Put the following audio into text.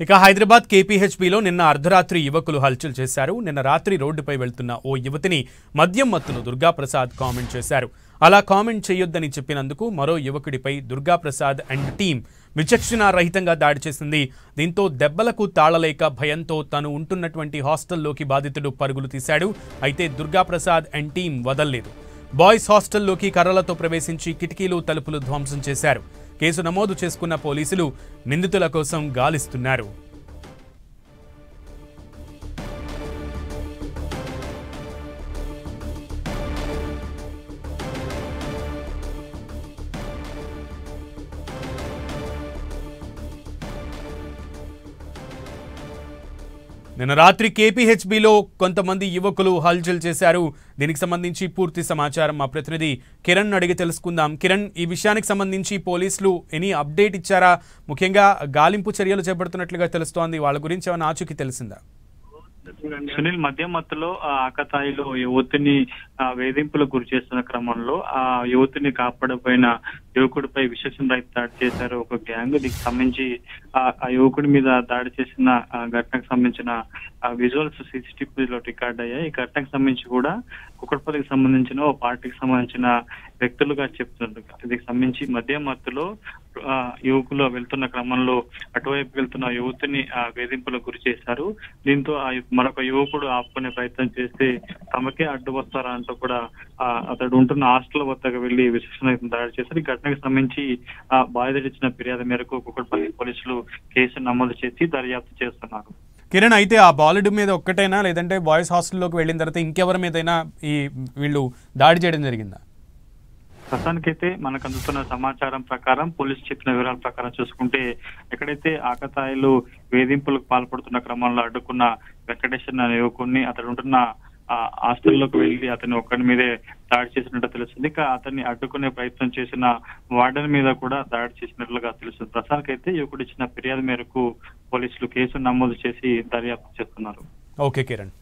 ఇక హైదరాబాద్ కేపీహెచ్బీలో నిన్న అర్ధరాత్రి యువకులు హల్చల్ చేశారు. నిన్న రాత్రి రోడ్డుపై వెళ్తున్న ఓ యువతిని మద్యం మత్తును దుర్గాప్రసాద్ కామెంట్ చేశారు. అలా కామెంట్ చేయొద్దని చెప్పినందుకు మరో యువకుడిపై దుర్గాప్రసాద్ అండ్ టీం విచక్షణారహితంగా దాడి చేసింది. దీంతో దెబ్బలకు తాళలేక భయంతో తను ఉంటున్నటువంటి హాస్టల్లోకి బాధితుడు పరుగులు తీశాడు. అయితే దుర్గాప్రసాద్ అండ్ టీం వదల్లేదు. బాయ్స్ హాస్టల్లోకి కర్రలతో ప్రవేశించి కిటికీలు తలుపులు ధ్వంసం చేశారు. కేసు నమోదు చేసుకున్న పోలీసులు నిందితుల కోసం గాలిస్తున్నారు. నిన్న రాత్రి కేపీహెచ్బీలో కొంతమంది యువకులు హల్చల్ చేశారు. దీనికి సంబంధించి పూర్తి సమాచారం మా ప్రతినిధి కిరణ్ అడిగి తెలుసుకుందాం. కిరణ్, ఈ విషయానికి సంబంధించి పోలీసులు ఎనీ అప్డేట్ ఇచ్చారా? ముఖ్యంగా గాలింపు చర్యలు చేపడుతున్నట్లుగా తెలుస్తోంది. వాళ్ళ గురించి ఏమైనా ఆచూకీ తెలిసిందా? సునీల్, మద్యం మత్తులో ఆకతాయిలో యువతిని వేధింపులకు గురి చేస్తున్న క్రమంలో ఆ యువతిని కాపాడపోయిన యువకుడిపై విచక్షణ రహిత దాడి చేశారు ఒక గ్యాంగ్. దీనికి సంబంధించి ఆ యువకుడి మీద దాడి చేసిన ఘటనకు సంబంధించిన విజువల్స్ సీసీటీవీలో రికార్డ్ అయ్యాయి. ఈ ఘటనకు సంబంధించి కూడా కుకట్పల్లికి సంబంధించిన ఓ పార్టీకి సంబంధించిన వ్యక్తులుగా చెప్తున్నారు. దీనికి సంబంధించి మద్యం మత్తులో యువకులు వెళ్తున్న క్రమంలో అటువైపు వెళ్తున్న యువతిని వేధింపులకు గురి చేశారు. దీంతో మరొక యువకుడు ఆపుకునే ప్రయత్నం చేస్తే తమకే అడ్డు వస్తారా అంటూ కూడా అతడు ఉంటున్న హాస్టల్ వద్దకు వెళ్లి విచక్షణ దాడి చేశారు. ఈ ఘటనకు సంబంధించి బాధితుడు ఇచ్చిన ఫిర్యాదు మేరకు కుకట్పల్లి పోలీసులు కేసు నమోదు చేసి దర్యాప్తు చేస్తున్నారు. కిరణ్, అయితే ఆ బాలుడి మీద ఒక్కటైనా లేదంటే బాయ్స్ హాస్టల్లోకి వెళ్ళిన తర్వాత ఇంకెవరి మీదైనా వీళ్ళు దాడి చేయడం జరిగిందా? ప్రస్తుతానికైతే మనకు అందుతున్న సమాచారం ప్రకారం, పోలీసు చెప్పిన వివరాల ప్రకారం చూసుకుంటే ఎక్కడైతే ఆకతాయిలు వేధింపులకు పాల్పడుతున్న క్రమంలో అడ్డుకున్న వెంకటేశ్వర అనే యువకుడిని అతడు ఉంటున్న హాస్టల్లోకి వెళ్లి అతని ఒక్కడి మీదే దాడి చేసినట్టు తెలుస్తుంది. ఇక అతన్ని అడ్డుకునే ప్రయత్నం చేసిన వార్డెన్ మీద కూడా దాడి చేసినట్లుగా తెలుస్తుంది. ప్రస్తుతానికైతే యువకుడు ఇచ్చిన ఫిర్యాదు మేరకు పోలీసులు కేసు నమోదు చేసి దర్యాప్తు చేస్తున్నారు. ఓకే కిరణ్.